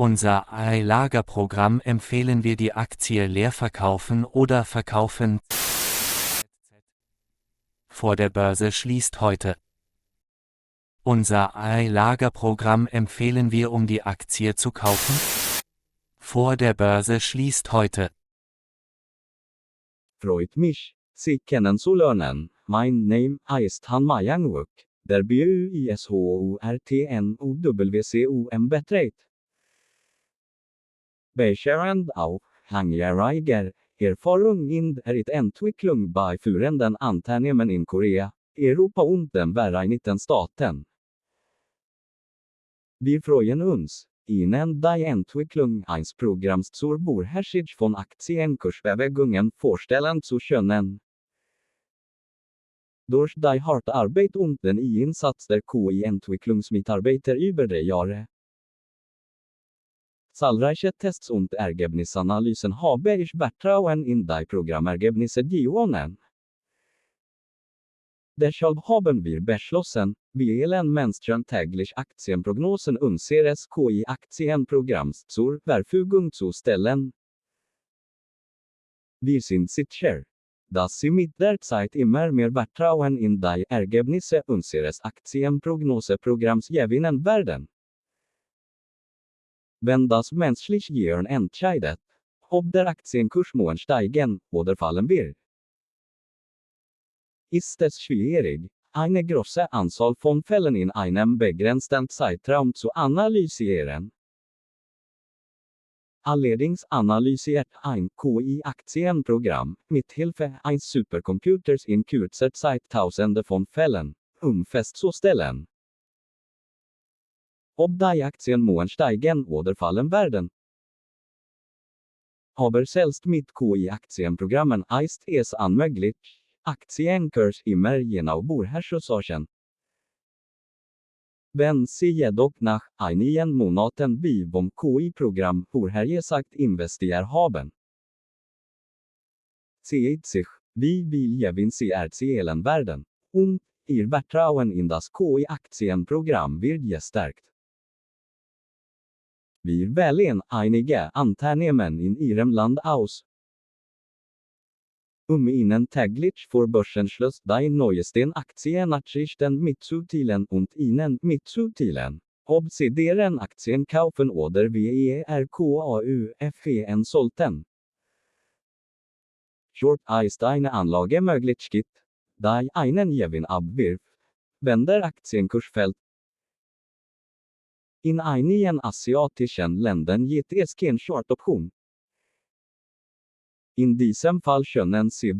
Unser AI-Lagerprogramm empfehlen wir die Aktie leer verkaufen oder verkaufen. Vor der Börse schließt heute. Unser AI-Lagerprogramm empfehlen wir, um die Aktie zu kaufen. Vor der Börse schließt heute. Freut mich, Sie kennen zu lernen. Mein Name ist Han Mayangwuk. Der BUISHORTNOWCOM beträgt. Beschärend auf, Hangjäriger, Erfahrung in der Entwicklung bei führenden Unternehmen in Korea, Europa und den Vereinigten Staaten. Wir freuen uns, Ihnen die Entwicklung eines Programms zur Börse von Aktienkursbewegungen vorstellen zu können. Durch die harte Arbeit und den Einsatz der KI-Entwicklungsmitarbeiter über die Jahre. Zahlreiche Tests und Ergebnisanalysen habe ich Vertrauen in die Programmergebnisse gewonnen. Deshalb haben wir beschlossen, wählen Menschen täglich Aktienprognosen unseres KI-Aktienprogramms zur Verfügung zu stellen. Wir sind sicher, dass Sie mit der Zeit immer mehr Vertrauen in die Ergebnisse unseres Aktienprognoseprogramms gewinnen werden. Wenn das menschliche Gehirn entscheidet, ob der Aktienkurs morgen steigen oder fallen wird, ist es schwierig, eine große Anzahl von Fällen in einem begrenzten Zeitraum zu analysieren. Allerdings analysiert ein KI-Aktienprogramm mit Hilfe eines Supercomputers in kurzer Zeit Tausende von Fällen, um festzustellen, ob die Aktien morgen steigen oder fallen werden. Aber selbst mit KI-Aktienprogrammen ist es unmöglich, Aktienkurs immer genau vorherzusagen. Wenn Sie jedoch nach einigen Monaten beim KI-Programm vorhergesagt investiert haben, zeigt sich, wie viel Gewinn Sie erzielen werden, und Ihr Vertrauen in das KI-Aktienprogramm wird gestärkt. Wir wählen einige Unternehmen in Ihrem Land aus, Ihnen täglich vor Börsenschluss die neuesten Aktiennachrichten mitzuteilen und Ihnen mitzuteilen, ob Sie deren Aktien kaufen oder kaufen sollten. Short ist eine Anlagemöglichkeit, die einen Gewinn abwirft, wenn der Aktienkurs fällt. In einigen asiatischen Ländern gibt es keine Short-Option. In diesem Fall können Sie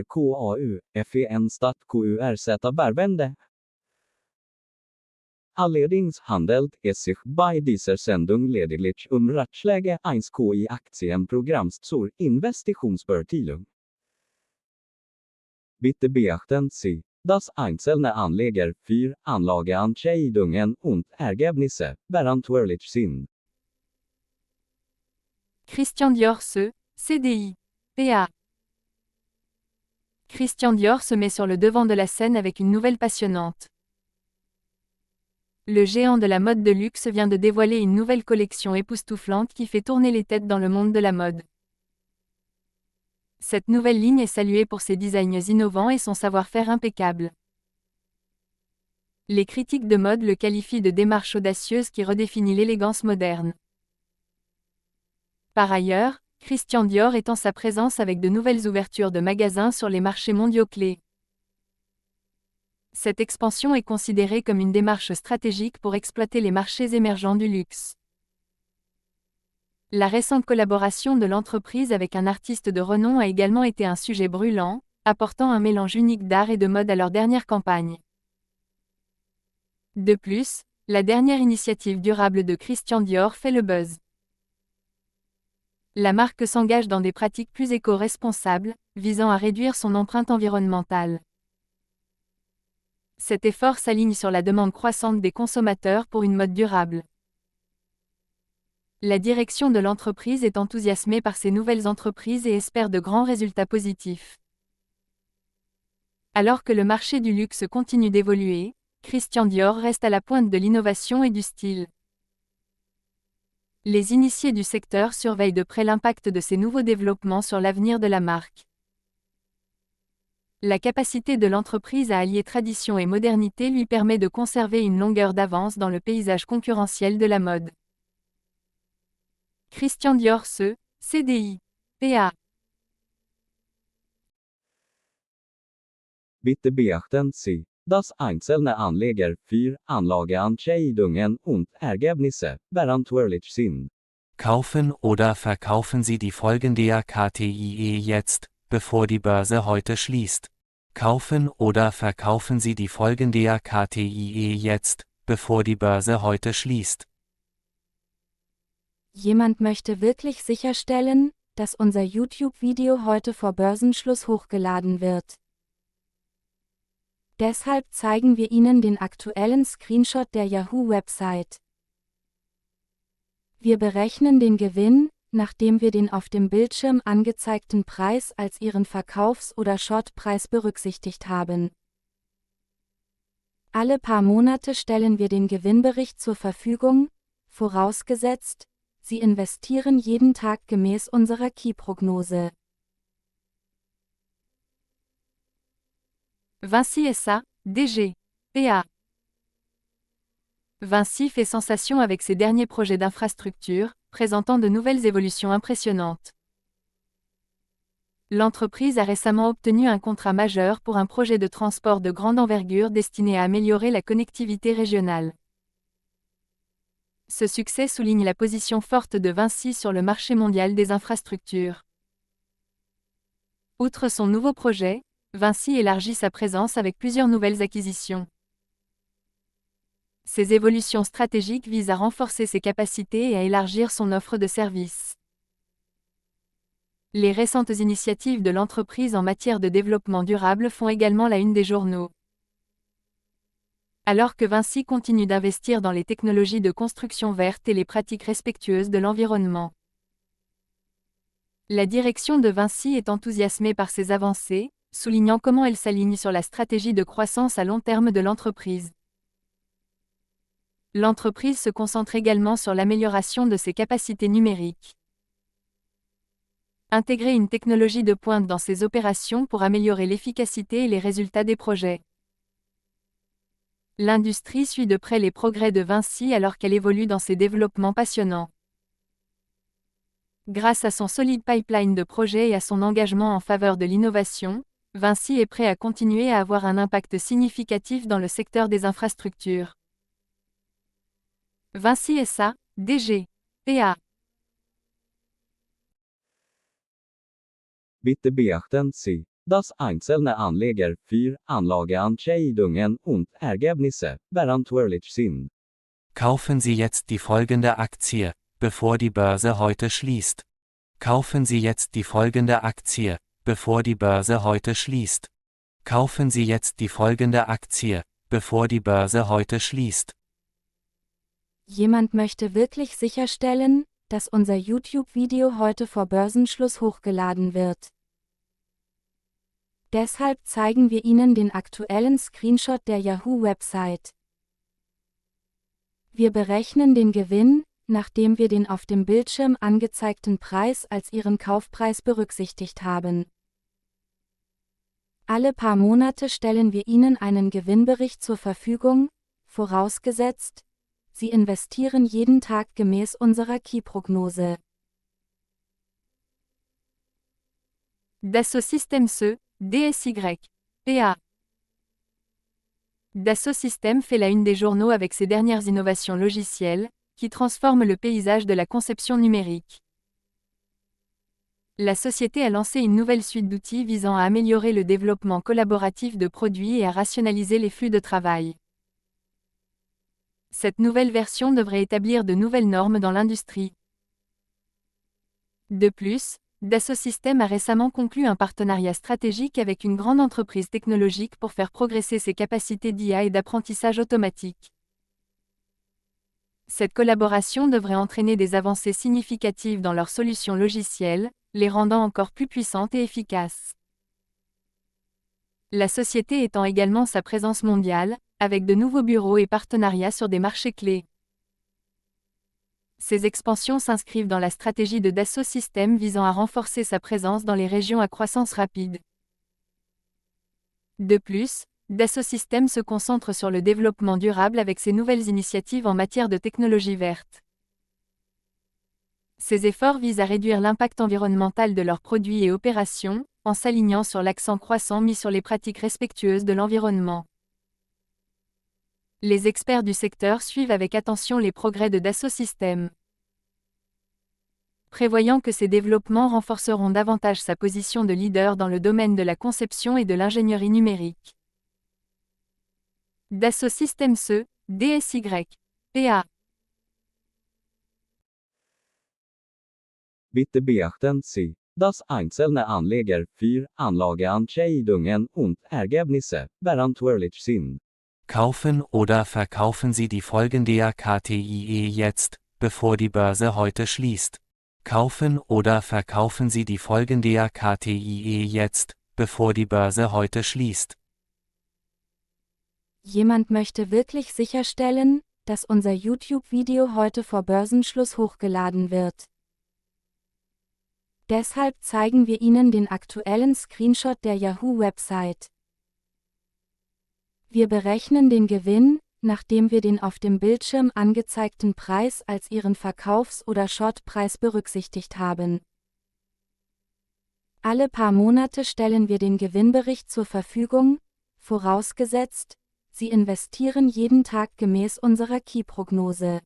kaufen statt KURZ verwenden. Allerdings handelt es sich bei dieser Sendung lediglich Ratschläge eines KI-Aktienprogramms zur Investitionsbeurteilung. Bitte beachten Sie, dass einzelne Anleger für Anlageentscheidungen und Ergebnisse verantwortlich sind. Christian Dior CDI. PA. Christian Dior se met sur le devant de la scène avec une nouvelle passionnante. Le géant de la mode de luxe vient de dévoiler une nouvelle collection époustouflante qui fait tourner les têtes dans le monde de la mode. Cette nouvelle ligne est saluée pour ses designs innovants et son savoir-faire impeccable. Les critiques de mode le qualifient de démarche audacieuse qui redéfinit l'élégance moderne. Par ailleurs, Christian Dior étend sa présence avec de nouvelles ouvertures de magasins sur les marchés mondiaux clés. Cette expansion est considérée comme une démarche stratégique pour exploiter les marchés émergents du luxe. La récente collaboration de l'entreprise avec un artiste de renom a également été un sujet brûlant, apportant un mélange unique d'art et de mode à leur dernière campagne. De plus, la dernière initiative durable de Christian Dior fait le buzz. La marque s'engage dans des pratiques plus éco-responsables, visant à réduire son empreinte environnementale. Cet effort s'aligne sur la demande croissante des consommateurs pour une mode durable. La direction de l'entreprise est enthousiasmée par ces nouvelles entreprises et espère de grands résultats positifs. Alors que le marché du luxe continue d'évoluer, Christian Dior reste à la pointe de l'innovation et du style. Les initiés du secteur surveillent de près l'impact de ces nouveaux développements sur l'avenir de la marque. La capacité de l'entreprise à allier tradition et modernité lui permet de conserver une longueur d'avance dans le paysage concurrentiel de la mode. Christian Dior CDI. PA. Bitte beachten Sie, dass einzelne Anleger für Anlageentscheidungen und Ergebnisse verantwortlich sind. Kaufen oder verkaufen Sie die folgende KTIE jetzt, bevor die Börse heute schließt. Kaufen oder verkaufen Sie die folgende KTIE jetzt, bevor die Börse heute schließt. Jemand möchte wirklich sicherstellen, dass unser YouTube-Video heute vor Börsenschluss hochgeladen wird. Deshalb zeigen wir Ihnen den aktuellen Screenshot der Yahoo-Website. Wir berechnen den Gewinn, nachdem wir den auf dem Bildschirm angezeigten Preis als Ihren Verkaufs- oder Shortpreis berücksichtigt haben. Alle paar Monate stellen wir den Gewinnbericht zur Verfügung, vorausgesetzt, Sie investieren jeden Tag gemäß unserer Key-Prognose. Vinci SA, DG. PA. Vinci fait sensation avec ses derniers projets d'infrastructure, présentant de nouvelles évolutions impressionnantes. L'entreprise a récemment obtenu un contrat majeur pour un projet de transport de grande envergure destiné à améliorer la connectivité régionale. Ce succès souligne la position forte de Vinci sur le marché mondial des infrastructures. Outre son nouveau projet, Vinci élargit sa présence avec plusieurs nouvelles acquisitions. Ces évolutions stratégiques visent à renforcer ses capacités et à élargir son offre de services. Les récentes initiatives de l'entreprise en matière de développement durable font également la une des journaux. Alors que Vinci continue d'investir dans les technologies de construction verte et les pratiques respectueuses de l'environnement. La direction de Vinci est enthousiasmée par ces avancées, soulignant comment elles s'alignent sur la stratégie de croissance à long terme de l'entreprise. L'entreprise se concentre également sur l'amélioration de ses capacités numériques. Intégrer une technologie de pointe dans ses opérations pour améliorer l'efficacité et les résultats des projets. L'industrie suit de près les progrès de Vinci alors qu'elle évolue dans ses développements passionnants. Grâce à son solide pipeline de projets et à son engagement en faveur de l'innovation, Vinci est prêt à continuer à avoir un impact significatif dans le secteur des infrastructures. Vinci SA, DG. PA. Bitte beachten Sie, dass einzelne Anleger für Anlageentscheidungen und Ergebnisse verantwortlich sind. Kaufen Sie jetzt die folgende Aktie, bevor die Börse heute schließt. Kaufen Sie jetzt die folgende Aktie, bevor die Börse heute schließt. Kaufen Sie jetzt die folgende Aktie, bevor die Börse heute schließt. Jemand möchte wirklich sicherstellen, dass unser YouTube-Video heute vor Börsenschluss hochgeladen wird. Deshalb zeigen wir Ihnen den aktuellen Screenshot der Yahoo-Website. Wir berechnen den Gewinn, nachdem wir den auf dem Bildschirm angezeigten Preis als Ihren Kaufpreis berücksichtigt haben. Alle paar Monate stellen wir Ihnen einen Gewinnbericht zur Verfügung, vorausgesetzt, Sie investieren jeden Tag gemäß unserer Key-Prognose. Dassault Systèmes DSY. PA. Dassault Systèmes fait la une des journaux avec ses dernières innovations logicielles, qui transforment le paysage de la conception numérique. La société a lancé une nouvelle suite d'outils visant à améliorer le développement collaboratif de produits et à rationaliser les flux de travail. Cette nouvelle version devrait établir de nouvelles normes dans l'industrie. De plus, Dassault Systèmes a récemment conclu un partenariat stratégique avec une grande entreprise technologique pour faire progresser ses capacités d'IA et d'apprentissage automatique. Cette collaboration devrait entraîner des avancées significatives dans leurs solutions logicielles, les rendant encore plus puissantes et efficaces. La société étend également sa présence mondiale, avec de nouveaux bureaux et partenariats sur des marchés clés. Ces expansions s'inscrivent dans la stratégie de Dassault Systèmes visant à renforcer sa présence dans les régions à croissance rapide. De plus, Dassault Systèmes se concentre sur le développement durable avec ses nouvelles initiatives en matière de technologie verte. Ces efforts visent à réduire l'impact environnemental de leurs produits et opérations, en s'alignant sur l'accent croissant mis sur les pratiques respectueuses de l'environnement. Les experts du secteur suivent avec attention les progrès de Dassault Systèmes. Prévoyant que ces développements renforceront davantage sa position de leader dans le domaine de la conception et de l'ingénierie numérique. Dassault Systèmes SE, DSY. PA. Bitte beachten Sie, dass einzelne Anleger für Anlageentscheidungen und Ergebnisse verantwortlich sind. Kaufen oder verkaufen Sie die folgende AKTIE jetzt, bevor die Börse heute schließt. Kaufen oder verkaufen Sie die folgende AKTIE jetzt, bevor die Börse heute schließt. Jemand möchte wirklich sicherstellen, dass unser YouTube-Video heute vor Börsenschluss hochgeladen wird. Deshalb zeigen wir Ihnen den aktuellen Screenshot der Yahoo-Website. Wir berechnen den Gewinn, nachdem wir den auf dem Bildschirm angezeigten Preis als Ihren Verkaufs- oder Shortpreis berücksichtigt haben. Alle paar Monate stellen wir den Gewinnbericht zur Verfügung, vorausgesetzt, Sie investieren jeden Tag gemäß unserer Key-Prognose.